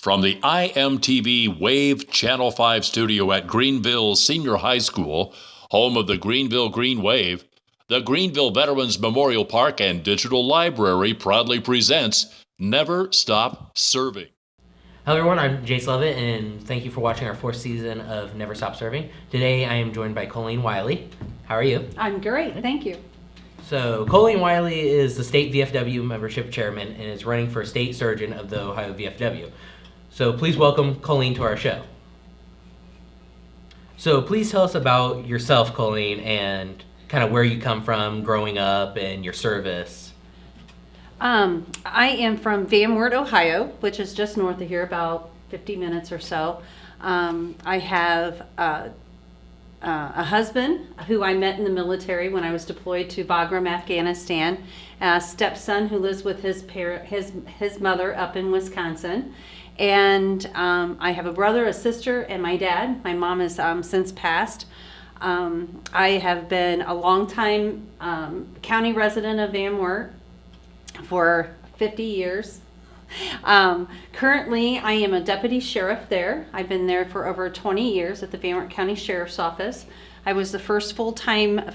From the IMTV Wave Channel 5 studio at Greenville Senior High School, home of the Greenville Green Wave, the Greenville Veterans Memorial Park and Digital Library proudly presents Never Stop Serving. Hello everyone, I'm Jace Levitt, and thank you for watching our fourth season of Never Stop Serving. Today I am joined by Colleen Wiley. How are you? I'm great, thank you. So Colleen Wiley is the state VFW membership chairman and is running for state surgeon of the Ohio VFW. So please welcome Colleen to our show. So please tell us about yourself, Colleen, and kind of where you come from growing up and your service. I am from Van Wert, Ohio, which is just north of here, about 50 minutes or so. I have a husband who I met in the military when I was deployed to Bagram, Afghanistan. A stepson who lives with his mother up in Wisconsin. And I have a brother, a sister, and my dad. My mom has since passed. I have been a longtime county resident of Van Wert for 50 years. Currently, I am a deputy sheriff there. I've been there for over 20 years at the Van Wert County Sheriff's Office. I was the first full-time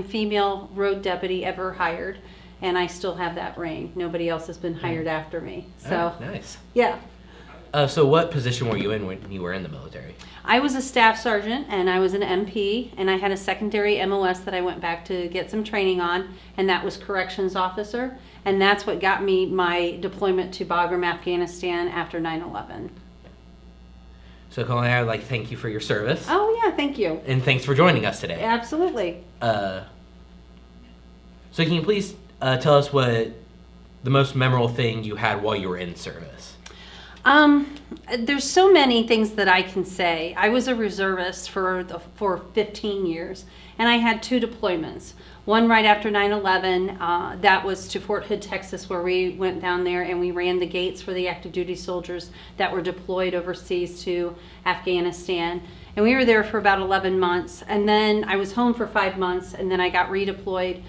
female road deputy ever hired, and I still have that ring. Nobody else has been hired after me. So, Oh, nice. Yeah. So what position were you in when you were in the military? I was a staff sergeant, and I was an MP, and I had a secondary MOS that I went back to get some training on, and that was corrections officer, and that's what got me my deployment to Bagram, Afghanistan after 9/11. So Colleen, I would like to thank you for your service. Oh yeah, thank you. And thanks for joining us today. Absolutely. So can you please tell us what the most memorable thing you had while you were in service? There's so many things that I can say. I was a reservist for 15 years, and I had 2 deployments. One right after 9/11, that was to Fort Hood, Texas, where we went down there and we ran the gates for the active duty soldiers that were deployed overseas to Afghanistan. And we were there for about 11 months, and then I was home for 5 months, and then I got redeployed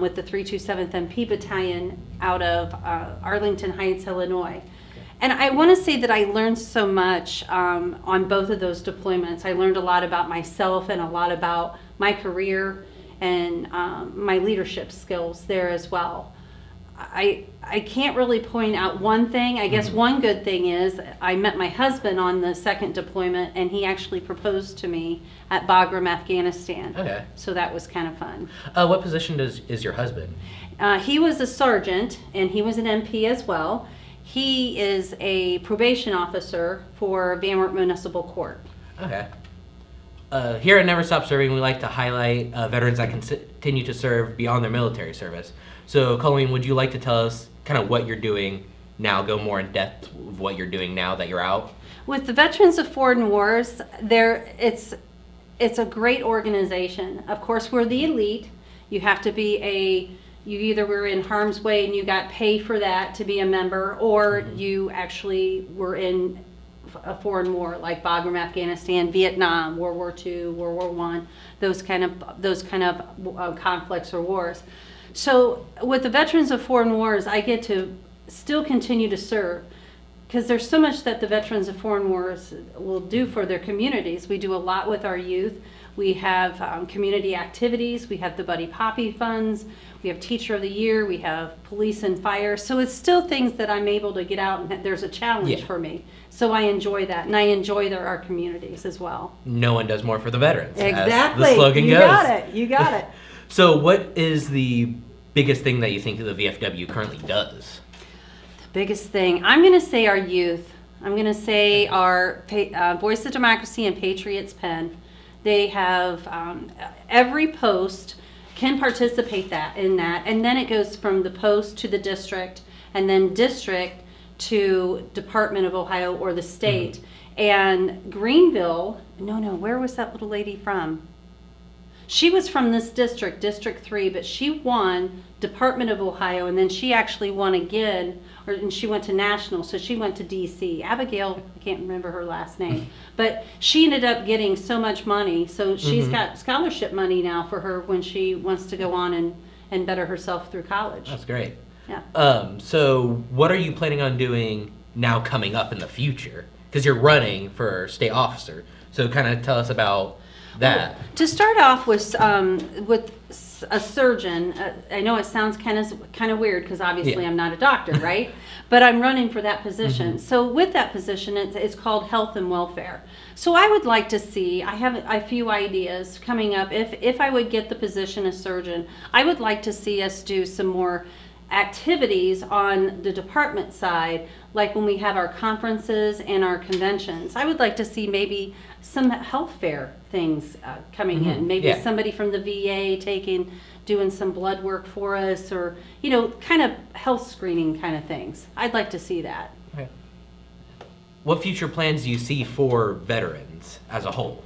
with the 327th MP Battalion out of Arlington Heights, Illinois. And I want to say that I learned so much on both of those deployments. I learned a lot about myself and a lot about my career and my leadership skills there as well. I can't really point out one thing. I guess one good thing is I met my husband on the second deployment, and he actually proposed to me at Bagram, Afghanistan. Okay. So that was kind of fun. What position is your husband? He was a sergeant, and he was an MP as well. He is a probation officer for Van Wert Municipal Court. Okay. Here at Never Stop Serving, we like to highlight veterans that continue to serve beyond their military service. So, Colleen, would you like to tell us kind of what you're doing now, go more in depth of what you're doing now that you're out? With the Veterans of Foreign Wars, it's a great organization. Of course, we're the elite. You have to be you either were in harm's way and you got paid for that to be a member, or you actually were in a foreign war like Bagram, Afghanistan, Vietnam, World War II, World War I, those kind of conflicts or wars. So with the Veterans of Foreign Wars, I get to still continue to serve because there's so much that the Veterans of Foreign Wars will do for their communities. We do a lot with our youth. We have community activities. We have the Buddy Poppy funds. We have Teacher of the Year. We have police and fire. So it's still things that I'm able to get out, and there's a challenge for me. So I enjoy that, and I enjoy our communities as well. No one does more for the veterans. Exactly. As the slogan you goes. Got it. You got it. So what is the biggest thing that you think the VFW currently does? The biggest thing, I'm going to say our youth. I'm going to say our Voice of Democracy and Patriots Pen. They have every post can participate in that, and then it goes from the post to the district, and then district to Department of Ohio or the state. And Greenville, where was that little lady from? She was from this district, District 3, but she won Department of Ohio, and then she actually won again, and she went to national, so she went to D.C. Abigail, I can't remember her last name, but she ended up getting so much money, so she's got scholarship money now for her when she wants to go on and better herself through college. That's great. Yeah. So what are you planning on doing now coming up in the future? Because you're running for state officer. So kind of tell us about that. Well, to start off with a surgeon, I know it sounds kind of weird because obviously I'm not a doctor, right? But I'm running for that position. So with that position, it's called health and welfare. So I would like to see, I have a few ideas coming up. If I would get the position as surgeon, I would like to see us do some more activities on the department side, like when we have our conferences and our conventions. I would like to see maybe some health fair things coming in. Maybe somebody from the VA doing some blood work for us, or kind of health screening kind of things. I'd like to see that. Okay. What future plans do you see for veterans as a whole?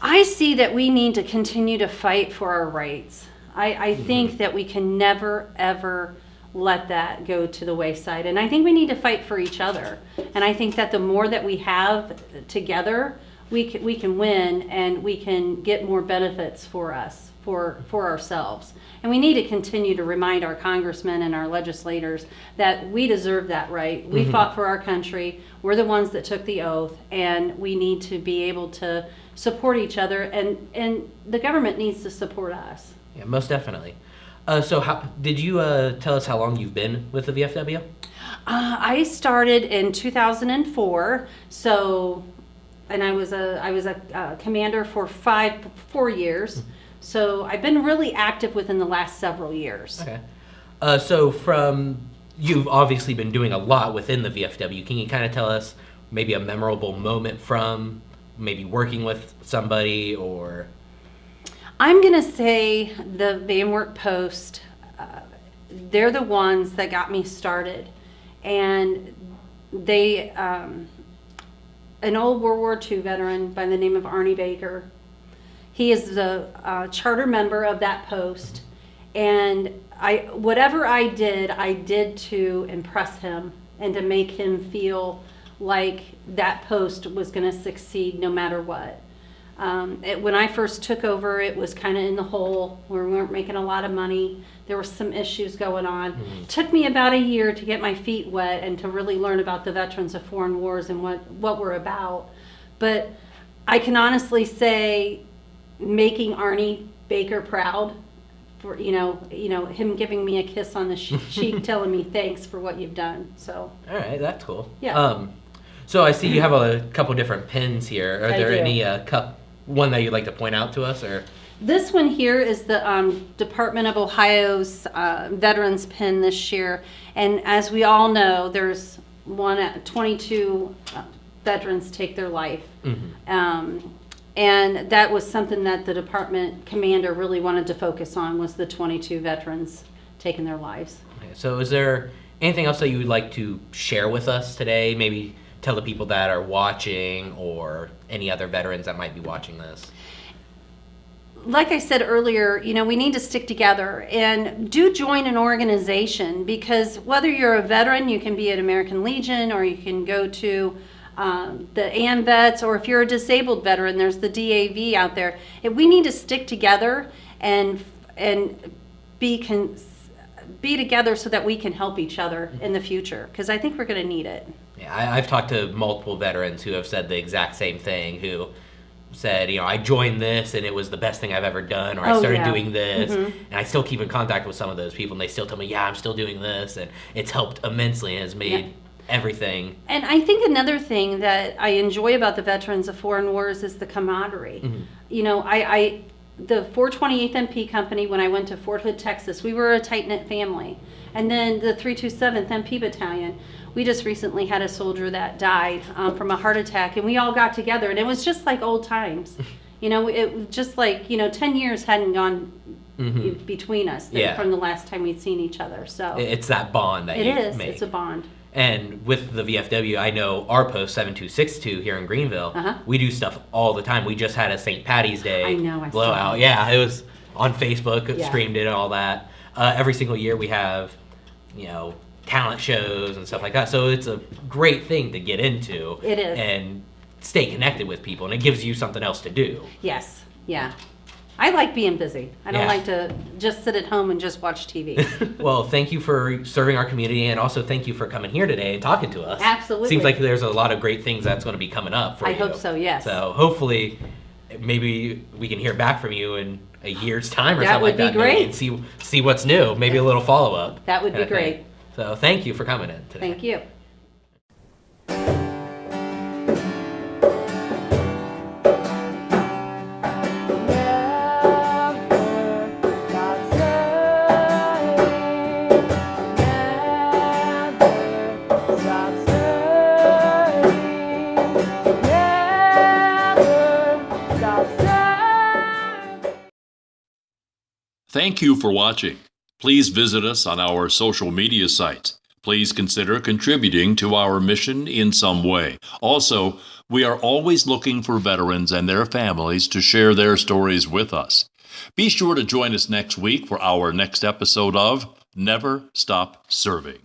I see that we need to continue to fight for our rights. I think that we can never, ever let that go to the wayside. And I think we need to fight for each other. And I think that the more that we have together, we can win, and we can get more benefits for us, for ourselves. And we need to continue to remind our congressmen and our legislators that we deserve that right. We fought for our country. We're the ones that took the oath, and we need to be able to support each other, and the government needs to support us. Yeah, most definitely. So how did you tell us how long you've been with the VFW? I started in 2004, and I was a commander for 4 years. So I've been really active within the last several years. Okay. So you've obviously been doing a lot within the VFW. Can you kind of tell us maybe a memorable moment from maybe working with somebody, or? I'm going to say the Van Wert Post. They're the ones that got me started. And they, an old World War II veteran by the name of Arnie Baker, he is the charter member of that post. And whatever I did to impress him and to make him feel like that post was going to succeed no matter what. When I first took over, it was kind of in the hole. We weren't making a lot of money. There were some issues going on. It took me about a year to get my feet wet and to really learn about the Veterans of Foreign Wars and what we're about. But I can honestly say, making Arnie Baker proud, for him giving me a kiss on the cheek, telling me thanks for what you've done. So. All right, that's cool. Yeah. So I see you have a couple different pins here. Are there do. any one that you'd like to point out to us, or? This one here is the Department of Ohio's Veterans pin this year. And as we all know, there's 22 veterans take their life. And that was something that the department commander really wanted to focus on, was the 22 veterans taking their lives. Okay, so is there anything else that you would like to share with us today? Maybe tell the people that are watching, or any other veterans that might be watching this. Like I said earlier, we need to stick together and do join an organization, because whether you're a veteran, you can be at American Legion, or you can go to the AMVETS, or if you're a disabled veteran, there's the DAV out there. We need to stick together and be together so that we can help each other in the future, because I think we're going to need it. Yeah, I've talked to multiple veterans who have said the exact same thing, who said, I joined this and it was the best thing I've ever done, or I started doing this, and I still keep in contact with some of those people, and they still tell me, yeah, I'm still doing this, and it's helped immensely and has made everything. And I think another thing that I enjoy about the Veterans of Foreign Wars is the camaraderie. The 428th MP Company, when I went to Fort Hood, Texas, we were a tight-knit family. And then the 327th MP Battalion, we just recently had a soldier that died from a heart attack, and we all got together, and it was just like old times. It was just like, 10 years hadn't gone between us from the last time we'd seen each other. So it's that bond that you make. It's a bond. And with the VFW, I know our post 7262 here in Greenville, we do stuff all the time. We just had a St. Patty's Day blowout. Yeah, it was on Facebook, streamed it and all that. Every single year we have, talent shows and stuff like that. So it's a great thing to get into. It is. And stay connected with people, and it gives you something else to do. Yes, yeah. I like being busy. I don't Yeah. like to just sit at home and just watch TV. Well, thank you for serving our community, and also thank you for coming here today and talking to us. Absolutely. Seems like there's a lot of great things that's going to be coming up for I you. hope so, yes. So hopefully, maybe we can hear back from you in a year's time or That something would like be that. maybe, great. and see what's new. Maybe a little follow up. That would be great. So thank you for coming in today. Thank you. Thank you for watching. Please visit us on our social media sites. Please consider contributing to our mission in some way. Also, we are always looking for veterans and their families to share their stories with us. Be sure to join us next week for our next episode of Never Stop Serving.